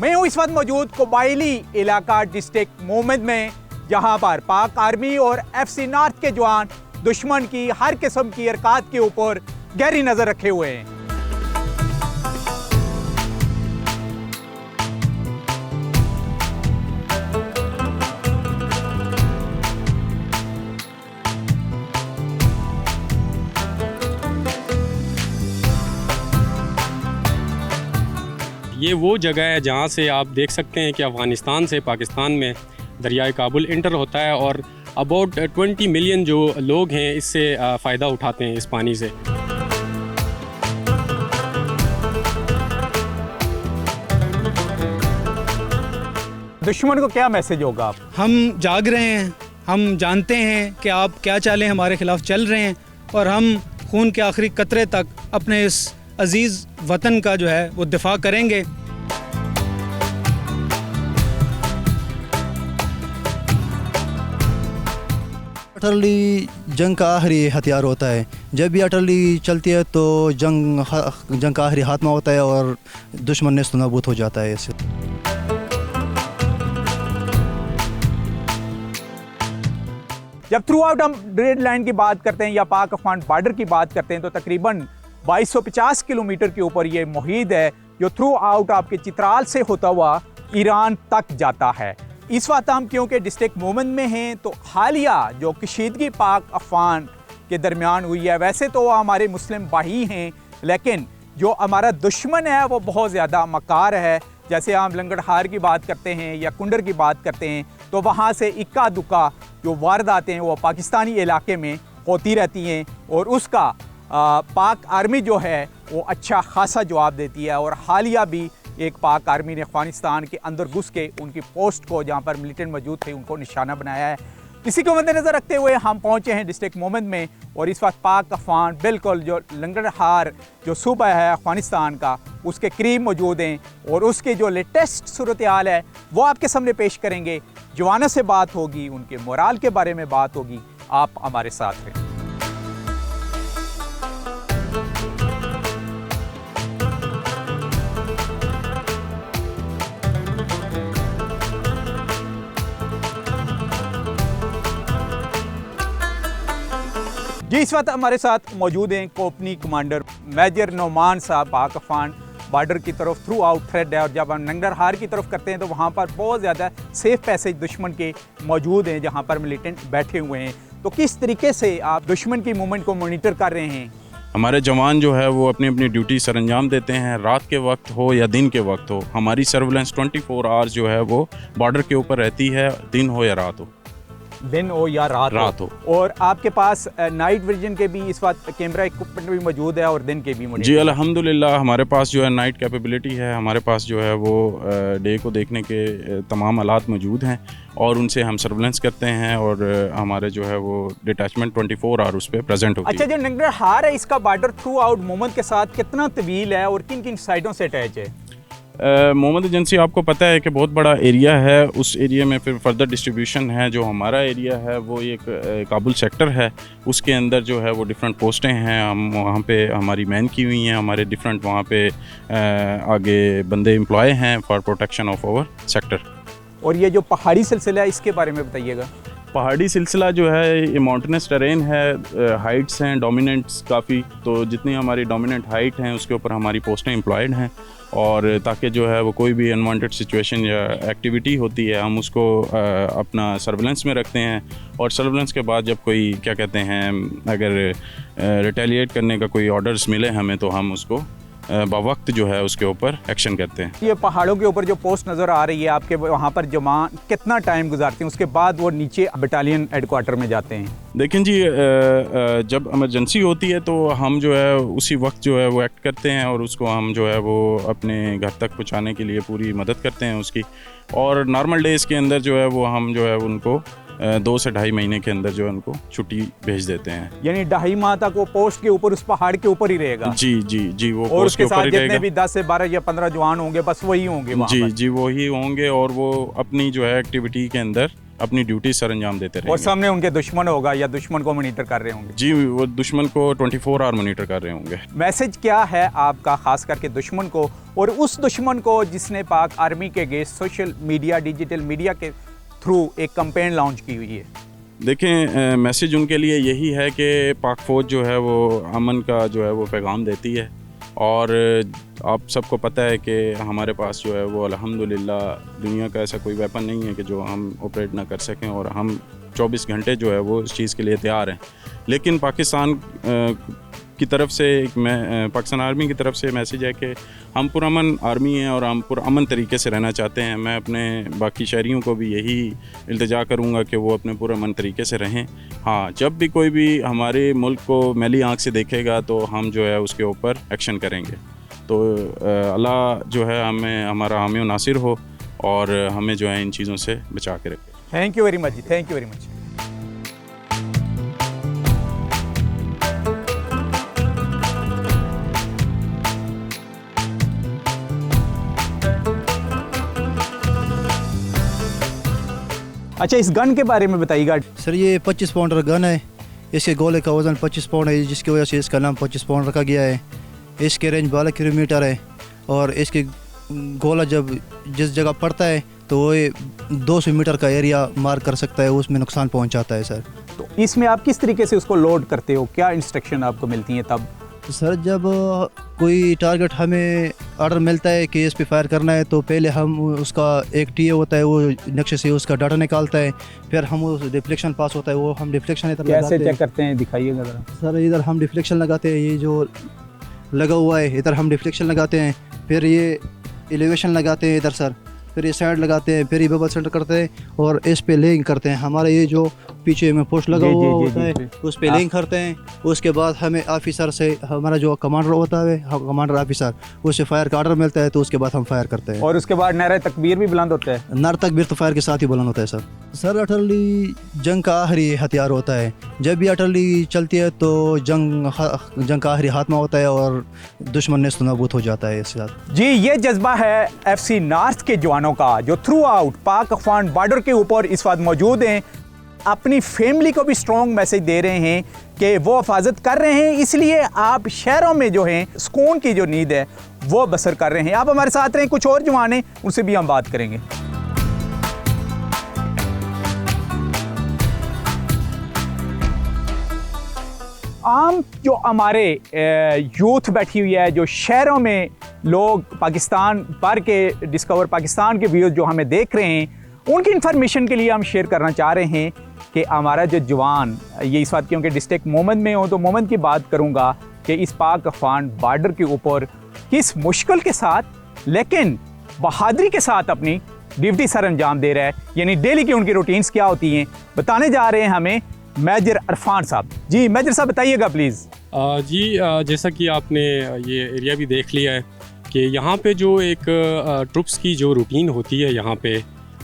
मैं हूँ इस वक्त मौजूद कबायली इलाका डिस्ट्रिक्ट मोहम्मद में, जहाँ पर पाक आर्मी और FC नॉर्थ के जवान दुश्मन की हर किस्म की हरकत के ऊपर गहरी नजर रखे हुए हैं। ये वो जगह है जहाँ से आप देख सकते हैं कि अफ़गानिस्तान से पाकिस्तान में दरियाए काबुल इंटर होता है और अबाउट 20 मिलियन जो लोग हैं इससे फ़ायदा उठाते हैं इस पानी से। दुश्मन को क्या मैसेज होगा? हम जाग रहे हैं, हम जानते हैं कि आप क्या चालें हमारे खिलाफ चल रहे हैं और हम खून के आखिरी कतरे तक अपने इस अजीज़ वतन का जो है वो दिफा करेंगे। अटली जंग का आखिरी हथियार होता है। जब भी अटली चलती है तो जंग का आखिरी हाथमा होता है और दुश्मन नेस्त नाबूद हो जाता है इससे। जब थ्रू आउट हम रेड लाइन की बात करते हैं या पाक अफगान बॉर्डर की बात करते हैं तो तकरीबन 2250 किलोमीटर के ऊपर ये मुहित है जो थ्रू आउट आपके चित्राल से होता हुआ ईरान तक जाता है। इस वक्त हम क्योंकि डिस्ट्रिक्ट मोहम्मद में हैं तो हालिया जो कशीदगी पाक अफगान के दरमियान हुई है, वैसे तो हमारे मुस्लिम भाई हैं लेकिन जो हमारा दुश्मन है वो बहुत ज़्यादा मकार है। जैसे हम लंगड़हार की बात करते हैं या कुंडर की बात करते हैं तो वहाँ से इक्का दुक्का जो वारदातें हैं वो पाकिस्तानी इलाके में होती रहती हैं और उसका पाक आर्मी जो है वो अच्छा खासा जवाब देती है। और हालिया भी एक पाक आर्मी ने अफगानिस्तान के अंदर घुस के उनकी पोस्ट को, जहाँ पर मिलिटेंट मौजूद थे, उनको निशाना बनाया है। इसी को मद्देनज़र रखते हुए हम पहुँचे हैं डिस्ट्रिक्ट मोहम्मद में और इस वक्त पाक अफगान बिल्कुल जो लंगड़हार जो सूबा है अफगानिस्तान का उसके करीब मौजूद हैं और उसके जो लेटेस्ट सूरत हाल है वो आपके सामने पेश करेंगे। जवानों से बात होगी, उनके मोराल के बारे में बात होगी। आप हमारे साथ हैं। जी इस वक्त हमारे साथ मौजूद हैं कोपनी कमांडर मेजर नोमान साहब। पाक अफगान बॉर्डर की तरफ थ्रू आउट थ्रेड है और जब हम नंगरहार की तरफ करते हैं तो वहाँ पर बहुत ज़्यादा सेफ पैसेज दुश्मन के मौजूद हैं जहाँ पर मिलिटेंट बैठे हुए हैं। तो किस तरीके से आप दुश्मन की मूवमेंट को मॉनिटर कर रहे हैं? हमारे जवान जो है वो अपनी अपनी ड्यूटी सर अंजाम देते हैं, रात के वक्त हो या दिन के वक्त हो। हमारी सर्विलेंस 24 आवर्स जो है वो बॉर्डर के ऊपर रहती है, दिन हो या रात हो। दिन हो या रात हो। और आपके पास नाइट विजन के भी इस वक्त कैमरा इक्विपमेंट भी मौजूद है और दिन के भी मौजूद? जी अल्हम्दुलिल्लाह हमारे पास जो है नाइट कैपेबिलिटी है, हमारे पास जो है वो डे को देखने के तमाम आलात मौजूद हैं और उनसे हम सर्विलेंस करते हैं और हमारे जो है वो डिटैचमेंट 24 आवर उस पर प्रेजेंट होती है। अच्छा, जो नंगरहार है इसका बॉर्डर थ्रू आउट मोहम्मद के साथ कितना तवील है और किन किन साइडों से अटैच है? मोहम्मद एजेंसी आपको पता है कि बहुत बड़ा एरिया है, उस एरिया में फिर फर्दर डिस्ट्रीब्यूशन है। जो हमारा एरिया है वो एक काबुल सेक्टर है, उसके अंदर जो है वो डिफरेंट पोस्टें हैं। हम वहाँ पे हमारी मैन की हुई हैं, हमारे डिफरेंट वहाँ पे आगे बंदे एम्प्लॉय हैं for protection of our sector. और ये जो पहाड़ी सिलसिला है इसके बारे में बताइएगा। पहाड़ी सिलसिला जो है ये माउंटेनस टेरेन है, हाइट्स हैं डोमिनेंट्स काफ़ी, तो जितनी हमारी डोमिनेंट हाइट हैं उसके ऊपर हमारी पोस्टें एम्प्लॉयड हैं और ताकि जो है वो कोई भी अनवांटेड सिचुएशन या एक्टिविटी होती है हम उसको अपना सर्विलेंस में रखते हैं और सर्विलेंस के बाद जब कोई क्या कहते हैं अगर रिटेलिएट करने का कोई ऑर्डर्स मिले हमें तो हम उसको बवक्त जो है उसके ऊपर एक्शन करते हैं। ये पहाड़ों के ऊपर जो पोस्ट नज़र आ रही है आपके, वहाँ पर जवान कितना टाइम गुजारते हैं, उसके बाद वो नीचे बटालियन हेडक्वार्टर में जाते हैं? देखें जी, जब इमरजेंसी होती है तो हम जो है उसी वक्त जो है वो एक्ट करते हैं और उसको हम जो है वो अपने घर तक पहुँचाने के लिए पूरी मदद करते हैं उसकी। और नॉर्मल डेज़ के अंदर जो है वो हम जो है उनको 2 से ढाई महीने के अंदर जो है उनको छुट्टी भेज देते हैं। यानी 2.5 माह तक वो पोस्ट के ऊपर उस पहाड़ के ऊपर ही रहेगा? जी जी जी, वो और उसके साथ जितने रहेगा। भी 10 से 12 या 15 जवान होंगे बस वही होंगे वहाँ जी पर? जी वही होंगे और वो अपनी जो है एक्टिविटी के अंदर अपनी ड्यूटी सर अंजाम देते और रहेंगे। सामने उनके दुश्मन होगा या दुश्मन को मॉनिटर कर रहे होंगे? जी, वो दुश्मन को 24 आवर मॉनिटर कर रहे होंगे। मैसेज क्या है आपका खास करके दुश्मन को, और उस दुश्मन को जिसने पाक आर्मी के against social media, digital media के थ्रू एक कैंपेन लॉन्च की हुई है? देखें, मैसेज उनके लिए यही है कि पाक फ़ौज जो है वो अमन का जो है वो पैगाम देती है, और आप सबको पता है कि हमारे पास जो है वो अल्हम्दुलिल्लाह दुनिया का ऐसा कोई वेपन नहीं है कि जो हम ऑपरेट ना कर सकें, और हम 24 घंटे जो है वो इस चीज़ के लिए तैयार हैं। लेकिन पाकिस्तान की तरफ से पाकिस्तान आर्मी की तरफ से मैसेज है कि हम पुरअमन आर्मी हैं और हम पुरअमन तरीके से रहना चाहते हैं। मैं अपने बाकी शहरियों को भी यही इल्तिजा करूँगा कि वो अपने पुरअमन तरीके से रहें। हाँ, जब भी कोई भी हमारे मुल्क को मैली आँख से देखेगा तो हम जो है उसके ऊपर एक्शन करेंगे। तो अल्लाह जो है हमें हमारा हामी और नासिर हो और हमें जो है इन चीज़ों से बचा के रखे। थैंक यू वेरी मच जी, थैंक यू वेरी मच। अच्छा, इस गन के बारे में बताइएगा। सर ये 25 पाउंडर गन है। इसके गोले का वज़न 25 पाउंड है, जिसकी वजह से इसका नाम 25 पाउंड रखा गया है। इसके रेंज 12 किलोमीटर है और इसके गोला जब जिस जगह पड़ता है तो वो 200 मीटर का एरिया मार कर सकता है, उसमें नुकसान पहुंचाता है सर। तो इसमें आप किस तरीके से उसको लोड करते हो, क्या इंस्ट्रक्शन आपको मिलती हैं तब? सर जब कोई टारगेट हमें ऑर्डर मिलता है कि इस पे फायर करना है तो पहले हम उसका एक टीए होता है, वो नक्शे से उसका डाटा निकालता है, फिर हम उस डिफ्लेक्शन पास होता है, वो हम डिफ्लेक्शन इधर कैसे चेक करते हैं, दिखाइएगा ज़रा। सर इधर हम डिफ्लेक्शन लगाते हैं, ये जो लगा हुआ है इधर हम डिफ्लेक्शन लगाते हैं, फिर ये एलिवेशन लगाते हैं इधर सर, फिर ये साइड लगाते हैं, फिर ये बबल सेंटर करते हैं और इस पे लेइंग करते हैं। हमारा ये जो पीछे में पोस्ट लगा हुआ होता है उस पे लेइंग करते हैं। उसके बाद हमें ऑफिसर से, हमारा जो कमांडर होता है, कमांडर ऑफिसर, उससे फायर का ऑर्डर मिलता है तो उसके बाद हम फायर करते हैं। और उसके बाद नारा तकबीर भी बुलंद होता है? नारा तकबीर तो फायर के साथ ही बुलंद होता है सर। सर अटली जंग का आखिरी हथियार होता है। जब भी अटली चलती है तो जंग का आखिरी खात्मा होता है और दुश्मन नेस्त नाबूद हो जाता है इसके साथ। जी, ये जज्बा है FC नॉर्थ के जवानों का जो थ्रू आउट पाक अफगान बॉर्डर के ऊपर इस वक्त मौजूद हैं। अपनी फैमिली को भी स्ट्रॉन्ग मैसेज दे रहे हैं कि वो हिफाजत कर रहे हैं, इसलिए आप शहरों में जो हैं सुकून की जो नींद है वो बसर कर रहे हैं। आप हमारे साथ रहें, कुछ और जवान हैं उनसे भी हम बात करेंगे। आम जो हमारे यूथ बैठी हुई है, जो शहरों में लोग पाकिस्तान भर के डिस्कवर पाकिस्तान के व्यूज़ जो हमें देख रहे हैं, उनकी इन्फॉर्मेशन के लिए हम शेयर करना चाह रहे हैं कि हमारा जो जवान, ये इस बात क्योंकि डिस्ट्रिक्ट मोमन में हो तो मोमन की बात करूंगा कि इस पाक अफगान बॉर्डर के ऊपर किस मुश्किल के साथ लेकिन बहादुरी के साथ अपनी ड्यूटी सर अंजाम दे रहा है। यानी डेली की उनकी रूटीन्स क्या होती हैं बताने जा रहे हैं हमें मेजर इरफान साहब। जी मेजर साहब बताइएगा प्लीज़। जी, जैसा कि आपने ये एरिया भी देख लिया है कि यहाँ पे जो एक ट्रुप्स की जो रूटीन होती है, यहाँ पे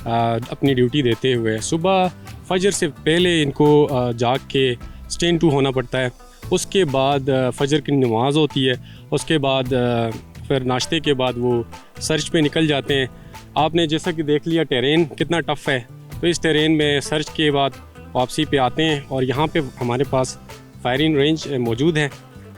अपनी ड्यूटी देते हुए सुबह फजर से पहले इनको जाग के स्टैंड टू होना पड़ता है। उसके बाद फजर की नमाज होती है, उसके बाद फिर नाश्ते के बाद वो सर्च पे निकल जाते हैं। आपने जैसा कि देख लिया टेरेन कितना टफ़ है, तो इस टेरेन में सर्च के बाद वापसी पे आते हैं और यहाँ पे हमारे पास फायरिंग रेंज मौजूद है।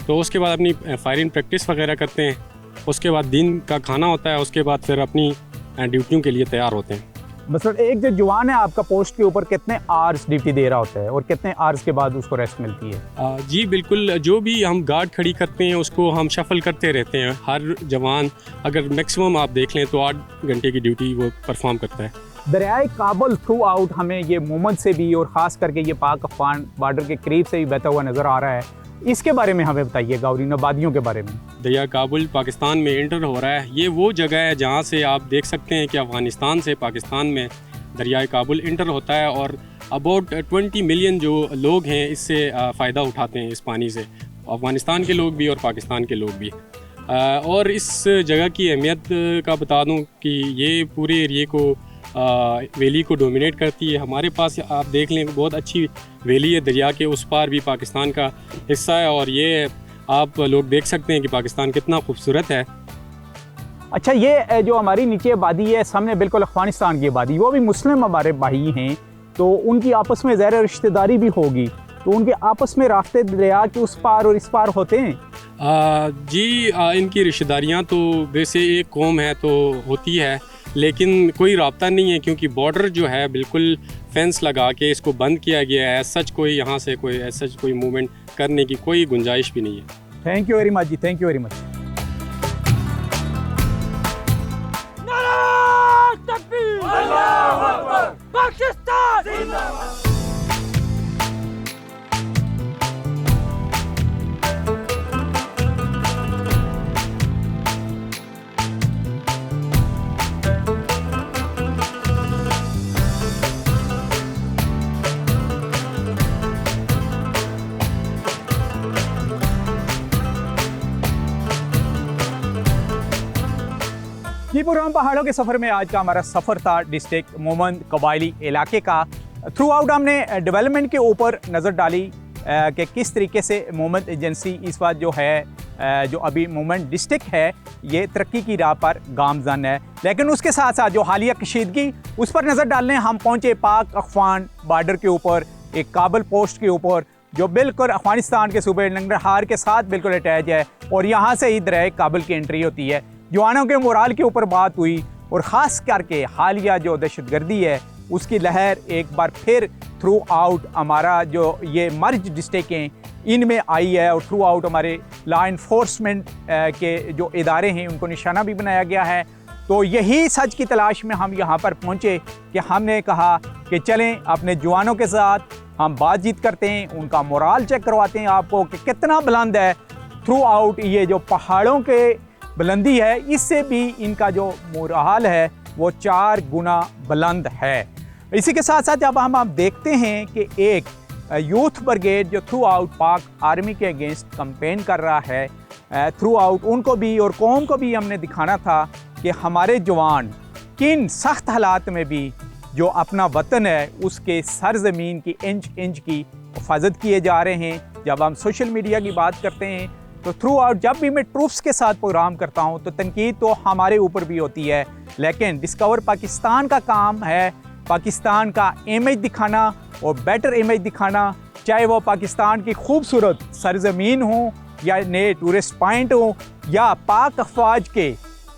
तो उसके बाद अपनी फायरिंग प्रैक्टिस वगैरह करते हैं। उसके बाद दिन का खाना होता है, उसके बाद फिर अपनी ड्यूटियों के लिए तैयार होते हैं। मतलब एक जो जवान है आपका पोस्ट के ऊपर कितने आवर्स ड्यूटी दे रहा होता है और कितने आवर्स के बाद उसको रेस्ट मिलती है? जी बिल्कुल, जो भी हम गार्ड खड़ी करते हैं उसको हम शफल करते रहते हैं। हर जवान अगर मैक्सिमम आप देख लें तो 8 घंटे की ड्यूटी वो परफॉर्म करता है। दरियाए काबुल थ्रू आउट हमें ये मोमन से भी और ख़ास करके ये पाक अफगान बॉर्डर के करीब से भी बहता हुआ नज़र आ रहा है। इसके बारे में हमें बताइएगा और इन आबादियों के बारे में। दरिया काबुल पाकिस्तान में इंटर हो रहा है। ये वो जगह है जहाँ से आप देख सकते हैं कि अफ़गानिस्तान से पाकिस्तान में दरियाए काबुल इंटर होता है और अबाउट 20 मिलियन जो लोग हैं इससे फ़ायदा उठाते हैं इस पानी से, अफ़गानिस्तान के लोग भी और पाकिस्तान के लोग भी। और इस जगह की अहमियत का बता दूं कि ये पूरे एरिए को वैली को डोमिनेट करती है। हमारे पास आप देख लें बहुत अच्छी वैली है, दरिया के उस पार भी पाकिस्तान का हिस्सा है और ये आप लोग देख सकते हैं कि पाकिस्तान कितना खूबसूरत है। अच्छा, ये जो हमारी नीचे आबादी है सामने बिल्कुल अफगानिस्तान की आबादी, वो भी मुस्लिम हमारे भाई हैं, तो उनकी आपस में ज़ाहिर रिश्तेदारी भी होगी, तो उनके आपस में रास्ते दरिया के उस पार और इस पार होते हैं? इनकी रिश्तेदारियाँ तो वैसे एक कौम है तो होती है, लेकिन कोई राब्ता नहीं है क्योंकि बॉर्डर जो है बिल्कुल फेंस लगा के इसको बंद किया गया है। सच कोई यहाँ से कोई सच कोई मूवमेंट करने की कोई गुंजाइश भी नहीं है। थैंक यू वेरी मच जी, थैंक यू वेरी मच। ये प्रोग्राम पहाड़ों के सफ़र में आज का हमारा सफ़र था डिस्ट्रिक्ट मोमन कबायली इलाके का। थ्रू आउट हमने डेवलपमेंट के ऊपर नज़र डाली कि किस तरीके से मोमन एजेंसी इस बात जो है जो अभी मोमन डिस्ट्रिक्ट है ये तरक्की की राह पर गामजन है। लेकिन उसके साथ साथ जो हालिया कशीदगी उस पर नज़र डालने हम पहुँचे पाक अफगान बॉर्डर के ऊपर, एक काबल पोस्ट के ऊपर जो बिल्कुल अफगानिस्तान के सूबे नंगरहार के साथ बिल्कुल अटैच है और यहाँ से ही दरिया काबल की एंट्री होती है। जवानों के मोराल के ऊपर बात हुई और ख़ास करके हालिया जो दहशतगर्दी है उसकी लहर एक बार फिर थ्रू आउट हमारा जो ये मर्ज डिस्ट्रिक्ट हैं इनमें आई है और थ्रू आउट हमारे लॉ इन्फोर्समेंट के जो इदारे हैं उनको निशाना भी बनाया गया है। तो यही सच की तलाश में हम यहाँ पर पहुँचे कि हमने कहा कि चलें अपने जवानों के साथ हम बातचीत करते हैं, उनका मोराल चेक करवाते हैं आपको कि कितना बुलंद है थ्रू आउट ये जो पहाड़ों के बुलंदी है, इससे भी इनका जो मोराल है वो 4 गुना बुलंद है। इसी के साथ साथ जब हम देखते हैं कि एक यूथ ब्रिगेड जो थ्रू आउट पाक आर्मी के अगेंस्ट कंपेन कर रहा है, थ्रू आउट उनको भी और कौम को भी हमने दिखाना था कि हमारे जवान किन सख्त हालात में भी जो अपना वतन है उसके सरजमीन की इंच इंच की हिफाजत किए जा रहे हैं। जब हम सोशल मीडिया की बात करते हैं तो थ्रू आउट जब भी मैं ट्रूप्स के साथ प्रोग्राम करता हूं तो तनकीद तो हमारे ऊपर भी होती है, लेकिन डिस्कवर पाकिस्तान का काम है पाकिस्तान का इमेज दिखाना और बेटर इमेज दिखाना, चाहे वो पाकिस्तान की खूबसूरत सरजमीन हो या नए टूरिस्ट पॉइंट हो या पाक अफवाज के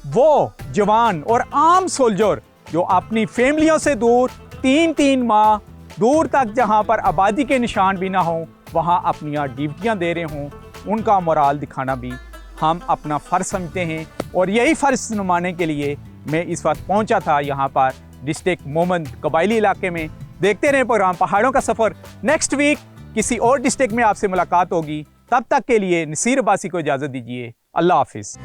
वो जवान और आम सोल्जर जो अपनी फैमिलियों से दूर 3-3 माह दूर तक जहां पर आबादी के निशान भी ना हों वहां अपनी ड्यूटियां दे रहे हों, उनका मोराल दिखाना भी हम अपना फ़र्ज़ समझते हैं। और यही फ़र्ज़ निभाने के लिए मैं इस वक्त पहुंचा था यहाँ पर डिस्ट्रिक्ट मोमन कबायली इलाके में। देखते रहें प्रोग्राम पहाड़ों का सफ़र। नेक्स्ट वीक किसी और डिस्ट्रिक्ट में आपसे मुलाकात होगी, तब तक के लिए नसीर अब्बासी को इजाज़त दीजिए। अल्लाह हाफिज़।